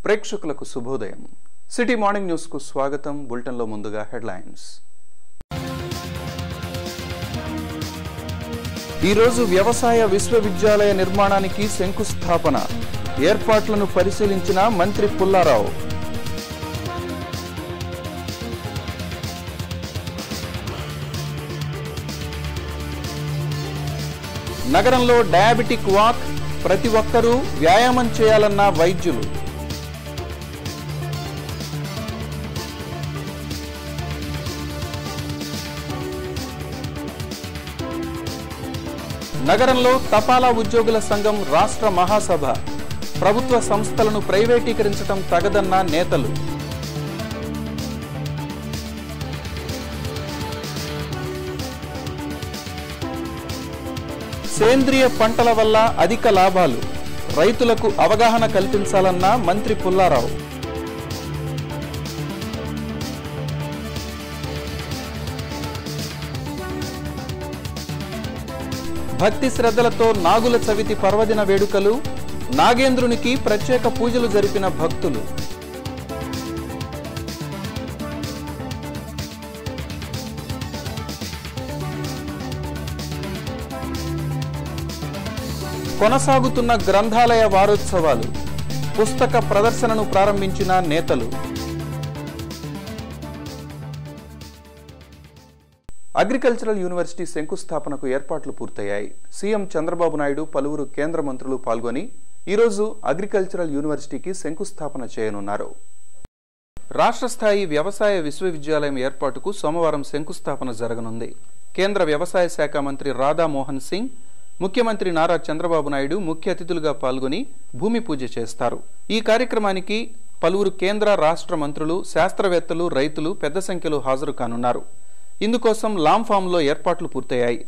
ప్రేక్షకులకు శుభోదయం. City morning news కు స్వాగతం. బులెటిన్ లో ముందుగా హెడ్లైన్స్. ఈ రోజు వ్యవసాయ విశ్వవిద్యాలయ నిర్మాణానికి శంకుస్థాపన. ఏర్పాట్లను పరిశీలించిన మంత్రి పుల్లారావు. నగరంలో డయాబెటిక్ వాక్, ప్రతి ఒక్కరూ వ్యాయామం చేయాలన్న వైద్యులు. నగరంలో తపాలా ఉద్యోగుల సంఘం రాష్ట్ర మహాసభ. ప్రభుత్వ సంస్థలను ప్రైవేటీకరించడం తగదన్న నేతలు. సేంద్రియ పంటల వల్ల అధిక లాభాలు, రైతులకు అవగాహన కల్పించాలన్న మంత్రి పుల్లారావు. భక్తి శ్రద్ధలతో నాగుల చవితి పర్వదిన వేడుకలు. నాగేంద్రునికి ప్రత్యేక పూజలు జరిపిన భక్తులు. కొనసాగుతున్న గ్రంథాలయ వారోత్సవాలు. పుస్తక ప్రదర్శనను ప్రారంభించిన నేతలు. అగ్రికల్చరల్ యూనివర్సిటీ శంకుస్థాపనకు ఏర్పాట్లు పూర్తయ్యాయి. సీఎం చంద్రబాబు నాయుడు, పలువురు కేంద్ర మంత్రులు పాల్గొని ఈరోజు అగ్రికల్చరల్ యూనివర్సిటీకి శంకుస్థాపన చేయనున్నారు. రాష్ట్ర స్థాయి వ్యవసాయ విశ్వవిద్యాలయం ఏర్పాటుకు సోమవారం శంకుస్థాపన జరగనుంది. కేంద్ర వ్యవసాయ శాఖ మంత్రి రాధా మోహన్ సింగ్, ముఖ్యమంత్రి నారా చంద్రబాబు నాయుడు ముఖ్య అతిథులుగా పాల్గొని భూమి పూజ చేస్తారు. ఈ కార్యక్రమానికి పలువురు కేంద్ర రాష్ట్ర మంత్రులు, శాస్త్రవేత్తలు, రైతులు పెద్ద సంఖ్యలో హాజరు కానున్నారు. ఇందుకోసం లాంఫామ్లో ఏర్పాట్లు పూర్తయ్యాయి.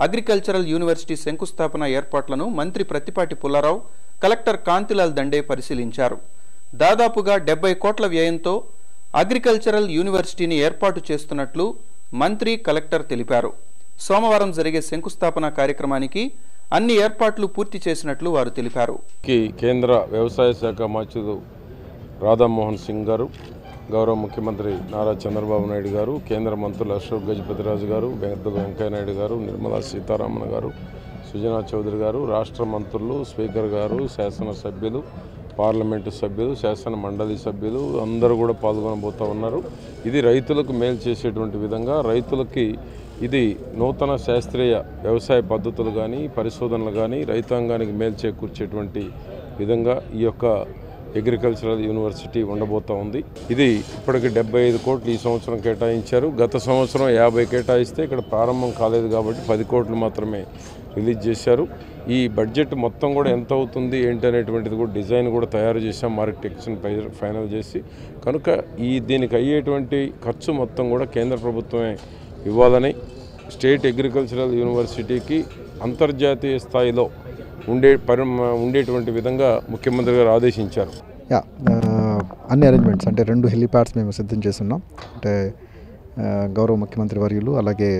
అగ్రికల్చరల్ యూనివర్సిటీ శంకుస్థాపన ఏర్పాట్లను మంత్రి ప్రత్తిపాటి పుల్లారావు, కలెక్టర్ కాంతిలాల్ దండే పరిశీలించారు. దాదాపుగా 70 కోట్ల వ్యయంతో అగ్రికల్చరల్ యూనివర్సిటీని ఏర్పాటు చేస్తున్నట్లు మంత్రి, కలెక్టర్ తెలిపారు. సోమవారం జరిగే శంకుస్థాపన కార్యక్రమానికి అన్ని ఏర్పాట్లు పూర్తి చేసినట్లు వారు తెలిపారు. కేంద్ర వ్యవసాయ శాఖ మంత్రులు రాధామోహన్ సింగ్ గారు, గౌరవ ముఖ్యమంత్రి నారా చంద్రబాబు నాయుడు గారు, కేంద్ర మంత్రులు అశోక్ గజపతిరాజు గారు, వెంకయ్యనాయుడు గారు, నిర్మలా సీతారామన్ గారు, సుజనా చౌదరి గారు, రాష్ట్ర మంత్రులు, స్పీకర్ గారు, శాసనసభ్యులు, పార్లమెంటు సభ్యులు, శాసన మండలి సభ్యులు అందరూ కూడా పాల్గొనబోతూ ఉన్నారు. ఇది రైతులకు మేలు చేసేటువంటి విధంగా, రైతులకి ఇది నూతన శాస్త్రీయ వ్యవసాయ పద్ధతులు కానీ, పరిశోధనలు కానీ రైతాంగానికి మేలు చేకూర్చేటువంటి విధంగా ఈ యొక్క అగ్రికల్చరల్ యూనివర్సిటీ ఉండబోతూ ఉంది. ఇది ఇప్పటికి 75 కోట్లు ఈ సంవత్సరం కేటాయించారు. గత సంవత్సరం 50 కేటాయిస్తే ఇక్కడ ప్రారంభం కాలేదు కాబట్టి 10 కోట్లు మాత్రమే రిలీజ్ చేశారు. ఈ బడ్జెట్ మొత్తం కూడా ఎంత అవుతుంది ఏంటి అనేటువంటిది కూడా డిజైన్ కూడా తయారు చేశాం, ఆర్కిటెక్చర్ని ఫైనల్ చేసి. కనుక దీనికి అయ్యేటువంటి ఖర్చు మొత్తం కూడా కేంద్ర ప్రభుత్వమే ఇవ్వాలని స్టేట్ అగ్రికల్చరల్ యూనివర్సిటీకి అంతర్జాతీయ స్థాయిలో ఉండేటువంటి విధంగా ముఖ్యమంత్రి గారు ఆదేశించారు. అన్ని అరేంజ్మెంట్స్ అంటే 2 హెలిప్యాడ్స్ మేము సిద్ధం చేస్తున్నాం. అంటే గౌరవ ముఖ్యమంత్రి వర్యులు, అలాగే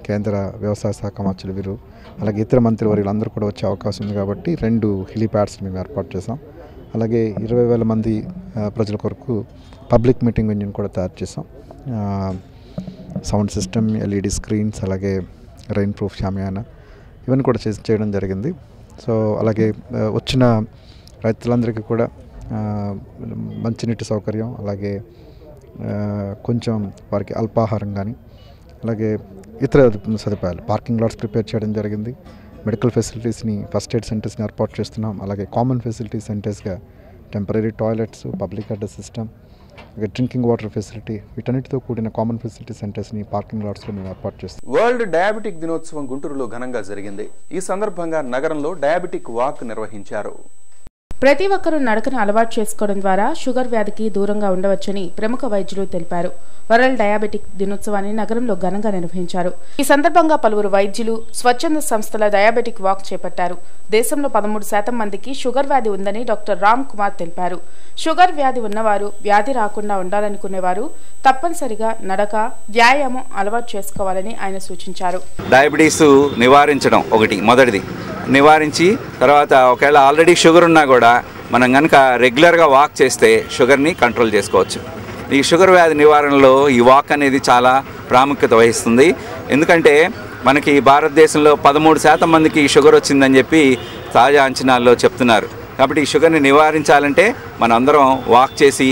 కేంద్ర వ్యవసాయ శాఖ మంత్రులు వీరు, అలాగే ఇతర మంత్రి వర్యులు అందరూ కూడా వచ్చే అవకాశం ఉంది కాబట్టి 2 హెలిప్యాడ్స్ మేము ఏర్పాటు చేసాం. అలాగే 20,000 మంది ప్రజల కొరకు పబ్లిక్ మీటింగ్ వెన్యూని కూడా తయారు చేసాం. సౌండ్ సిస్టమ్, ఎల్ఈడి స్క్రీన్స్, అలాగే రెయిన్ ప్రూఫ్ షామియానా ఇవన్నీ కూడా చేయడం జరిగింది. సో అలాగే వచ్చిన రైతులందరికీ కూడా మంచినీటి సౌకర్యం, అలాగే కొంచెం వారికి అల్పాహారం కానీ, అలాగే ఇతర సదుపాయాలు, పార్కింగ్ లాట్స్ ప్రిపేర్ చేయడం జరిగింది. మెడికల్ ఫెసిలిటీస్ని, ఫస్ట్ ఎయిడ్ సెంటర్స్ని ఏర్పాటు చేస్తున్నాం. అలాగే కామన్ ఫెసిలిటీ సెంటర్స్గా temporary toilets, public address system, drinking water facility, వీటన్నిటితో కూడిన కామన్ ఫెసిలిటీ సెంటర్స్ని పార్కింగ్ లాట్స్లో మేము ఏర్పాటు చేస్తాం. వరల్డ్ డయాబెటిక్ దినోత్సవం గుంటూరులో ఘనంగా జరిగింది. ఈ సందర్భంగా నగరంలో డయాబెటిక్ వాక్ నిర్వహించారు. ప్రతి ఒక్కరూ నడకను అలవాటు చేసుకోవడం ద్వారా షుగర్ వ్యాధికి దూరంగా ఉండవచ్చని ప్రముఖ వైద్యులు తెలిపారు. వరల్డ్ డయాబెటిక్ దినోత్సవాన్ని నగరంలో ఘనంగా నిర్వహించారు. ఈ సందర్భంగా పలువురు వైద్యులు, స్వచ్ఛంద సంస్థల డయాబెటిక్ వాక్ చేపట్టారు. దేశంలో 13% మందికి షుగర్ వ్యాధి ఉందని డాక్టర్ రామ్ కుమార్ తెలిపారు. షుగర్ వ్యాధి ఉన్నవారు, వ్యాధి రాకుండా ఉండాలనుకునేవారు తప్పనిసరిగా నడక, వ్యాయామం అలవాటు చేసుకోవాలని ఆయన సూచించారు. డయాబెటీస్ నివారించడం ఒకటి మొదటిది. నివారించి తర్వాత ఒకవేళ ఆల్రెడీ షుగర్ ఉన్నా కూడా కూడా మనం కనుక రెగ్యులర్గా వాక్ చేస్తే షుగర్ని కంట్రోల్ చేసుకోవచ్చు. ఈ షుగర్ వ్యాధి నివారణలో ఈ వాక్ అనేది చాలా ప్రాముఖ్యత వహిస్తుంది. ఎందుకంటే మనకి భారతదేశంలో 13% మందికి షుగర్ వచ్చిందని చెప్పి తాజా అంచనాల్లో చెప్తున్నారు. కాబట్టి ఈ షుగర్ని నివారించాలంటే మనం అందరం వాక్ చేసి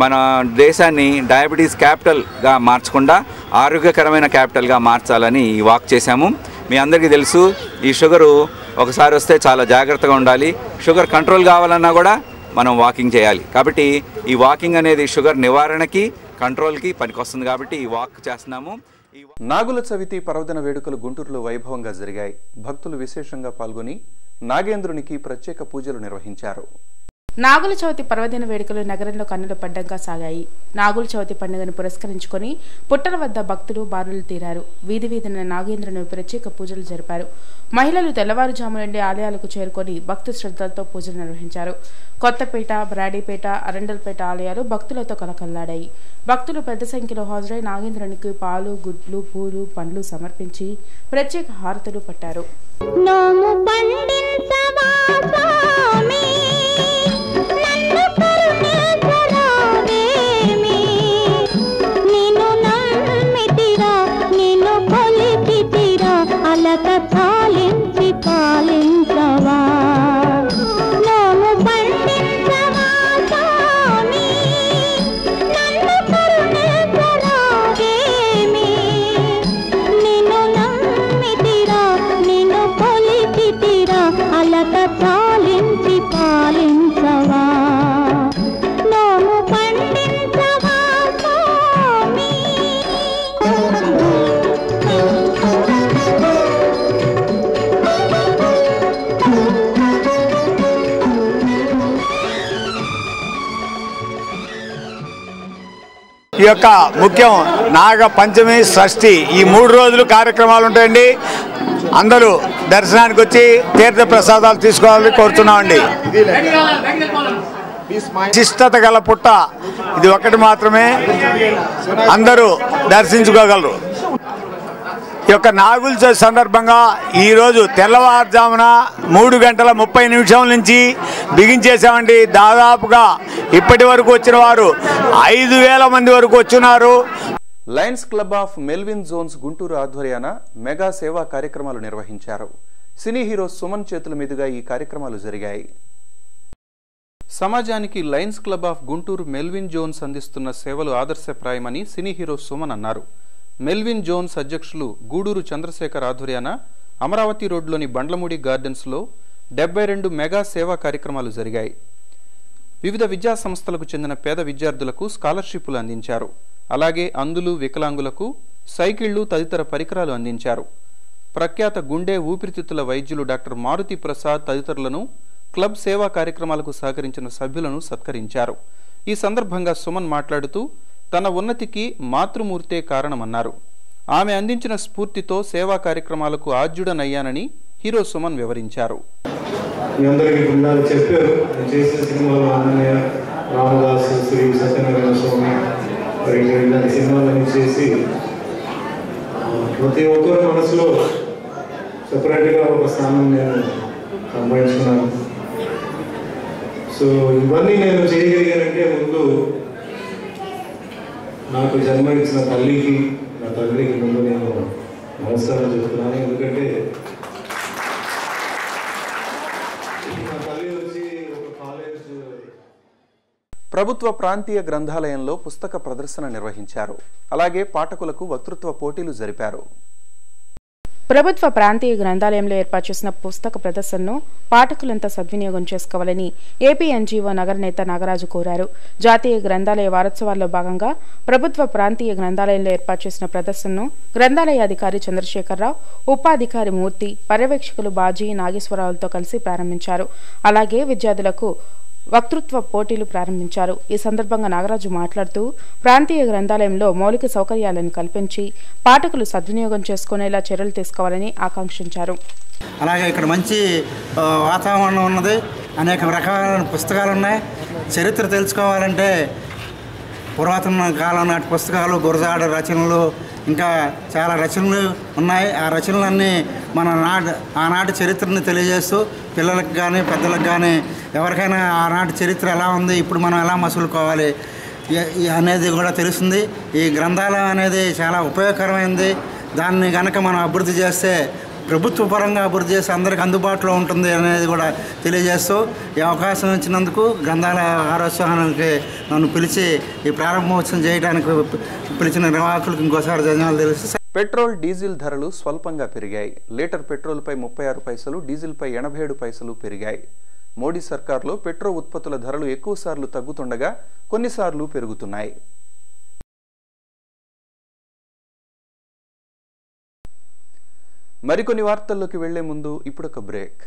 మన దేశాన్ని డయాబెటీస్ క్యాపిటల్గా మార్చకుండా ఆరోగ్యకరమైన క్యాపిటల్గా మార్చాలని ఈ వాక్ చేశాము. మీ అందరికీ తెలుసు, ఈ షుగరు ఒకసారి వస్తే చాలా జాగ్రత్తగా ఉండాలి. షుగర్ కంట్రోల్ కావాలన్నా కూడా మనం వాకింగ్ చేయాలి. కాబట్టి ఈ వాకింగ్ అనేది షుగర్ నివారణకి కంట్రోల్కి పనికొస్తుంది. కాబట్టి ఈ వాక్ చేస్తున్నాము. నాగుల చవితి పర్వదిన వేడుకలు గుంటూరులో వైభవంగా జరిగాయి. భక్తులు విశేషంగా పాల్గొని నాగేంద్రునికి ప్రత్యేక పూజలు నిర్వహించారు. నాగుల చవితి పర్వదిన వేడుకలు నగరంలో కన్నుల పండుగగా సాగాయి. నాగుల చవితి పండుగను పురస్కరించుకొని పుట్టల వద్ద భక్తులు బారులు తీరారు. వీధి వీధిన నాగేంద్రుని ప్రత్యేక పూజలు జరిపారు. మహిళలు తెల్లవారుజాము నుండి ఆలయాలకు చేరుకొని భక్తు శ్రద్ధలతో పూజలు నిర్వహించారు. కొత్తపేట, బ్రాడీపేట, అరండల్పేట ఆలయాలు భక్తులతో కలకల్లాడాయి. భక్తులు పెద్ద సంఖ్యలో హాజరై నాగేంద్రునికి పాలు, గుడ్లు, పూలు, పండ్లు సమర్పించి ప్రత్యేక హారతులు పట్టారు. ఈ యొక్క ముఖ్యం నాగ పంచమి, షష్ఠి ఈ 3 రోజులు కార్యక్రమాలు ఉంటాయండి. అందరూ దర్శనానికి వచ్చి తీర్థ ప్రసాదాలు తీసుకోవాలని కోరుతున్నామండి. విశిష్టత గల పుట్ట ఇది ఒకటి మాత్రమే అందరూ దర్శించుకోగలరు. ఈ యొక్క నాగుల చవితి సందర్భంగా ఈరోజు తెల్లవారుజామున 3:30 నుంచి బిగించేసామండి. దాదాపుగా ఇప్పటి వరకు వచ్చిన వారు 5,000 మంది వరకు వచ్చున్నారు. Lions club of Melvin Jones Guntur ఆధ్వర్యాన మెగా సేవా కార్యక్రమాలు నిర్వహించారు. సినీ హీరో సుమన్ చేతుల మీదుగా ఈ కార్యక్రమాలు జరిగాయి. సమాజానికి lions club of Guntur Melvin Jones అందిస్తున్న సేవలు ఆదర్శప్రాయమని సినీ హీరో సుమన్ అన్నారు. మెల్విన్ జోన్స్ అధ్యక్షులు గూడూరు చంద్రశేఖర్ ఆధ్వర్యాన అమరావతి రోడ్లోని బండ్లమూడి గార్డెన్స్లో 72 మెగా సేవా కార్యక్రమాలు జరిగాయి. వివిధ విద్యా సంస్థలకు చెందిన పేద విద్యార్థులకు స్కాలర్షిప్లు అందించారు. అలాగే అంధులు, వికలాంగులకు సైకిళ్లు తదితర పరికరాలు అందించారు. ప్రఖ్యాత గుండె ఊపిరితిత్తుల వైద్యులు డాక్టర్ మారుతి ప్రసాద్ తదితరులను క్లబ్ సేవా కార్యక్రమాలకు సహకరించిన సభ్యులను సత్కరించారు. ఈ సందర్భంగా సుమన్ మాట్లాడుతూ తన ఉన్నతికి మాతృమూర్తే కారణమన్నారు. ఆమె అందించిన స్ఫూర్తితో సేవా కార్యక్రమాలకు ఆద్యుడనయ్యానని హీరో సుమన్ వివరించారు. రామదాసు, శ్రీ సత్యనారాయణ స్వామి ఇలాంటి సినిమాలన్నీ చేసి ప్రతి ఒక్కరి మనసులో సెపరేట్గా ఒక స్థానం నేను సంపాదించుకున్నాను. సో ఇవన్నీ నేను చేయగలిగానంటే ముందు నాకు జన్మ ఇచ్చిన తల్లికి, నా తండ్రికి ముందు నేను నమస్కారం చెప్తున్నాను. ఎందుకంటే నా తల్లి వచ్చి ఒక కాలేజ్ ప్రభుత్వ ప్రాంతీయ గ్రంథాలయంలో పుస్తక ప్రదర్శన నిర్వహించారు. అలాగే పాఠకులకు వక్తృత్వ పోటీలు జరిపారు. ప్రభుత్వ ప్రాంతీయ గ్రంథాలయంలో ఏర్పాటు చేసిన పుస్తక ప్రదర్శనను పాఠకులంతా సద్వినియోగం చేసుకోవాలని ఏపీ ఎన్జీఓ నగర నేత నాగరాజు కోరారు. జాతీయ గ్రంథాలయ వారోత్సవాల్లో భాగంగా ప్రభుత్వ ప్రాంతీయ గ్రంథాలయంలో ఏర్పాటు చేసిన ప్రదర్శనను గ్రంథాలయ అధికారి చంద్రశేఖరరావు, ఉపాధికారి మూర్తి, పర్యవేక్షకులు బాజీ, నాగేశ్వరరావులతో కలిసి ప్రారంభించారు. అలాగే విద్యార్థులకు వక్తృత్వ పోటీలు ప్రారంభించారు. ఈ సందర్భంగా నాగరాజు మాట్లాడుతూ ప్రాంతీయ గ్రంథాలయంలో మౌలిక సౌకర్యాలను కల్పించి పాఠకులు సద్వినియోగం చేసుకునేలా చర్యలు తీసుకోవాలని ఆకాంక్షించారు. అలాగే ఇక్కడ మంచి వాతావరణం ఉన్నది. అనేక రకాలైన పుస్తకాలు ఉన్నాయి. చరిత్ర తెలుసుకోవాలంటే పురాతన కాలం నాటి పుస్తకాలు, గురజాడ రచనలు, ఇంకా చాలా రచనలు ఉన్నాయి. ఆ రచనలన్నీ మన ఆనాటి చరిత్రని తెలియజేస్తూ పిల్లలకు కానీ పెద్దలకు కానీ ఎవరికైనా ఆనాటి చరిత్ర ఎలా ఉంది, ఇప్పుడు మనం ఎలా మసులుకోవాలి అనేది కూడా తెలుస్తుంది. ఈ గ్రంథాలయం అనేది చాలా ఉపయోగకరమైనది. దాన్ని కనుక మనం అభివృద్ధి చేస్తే, ప్రభుత్వ పరంగా అభివృద్ధి చేసి అందరికి అందుబాటులో ఉంటుంది అనేది కూడా తెలియజేస్తూ ఈ అవకాశం ఇచ్చినందుకు గ్రంథాలయ వారోత్సవానికి నన్ను పిలిచి ఈ ప్రారంభోత్సవం చేయడానికి పిలిచిన నిర్వాహకులకు ఇంకోసారి ధన్యవాదాలు తెలుసు. పెట్రోల్, డీజిల్ ధరలు స్వల్పంగా పెరిగాయి. లీటర్ పెట్రోల్పై 36 పైసలు, డీజిల్పై 87 పైసలు పెరిగాయి. మోడీ సర్కార్లో పెట్రోల్ ఉత్పత్తుల ధరలు ఎక్కువసార్లు తగ్గుతుండగా కొన్నిసార్లు పెరుగుతున్నాయి. మరికొన్ని వార్తల్లోకి వెళ్లే ముందు ఇప్పుడొక బ్రేక్.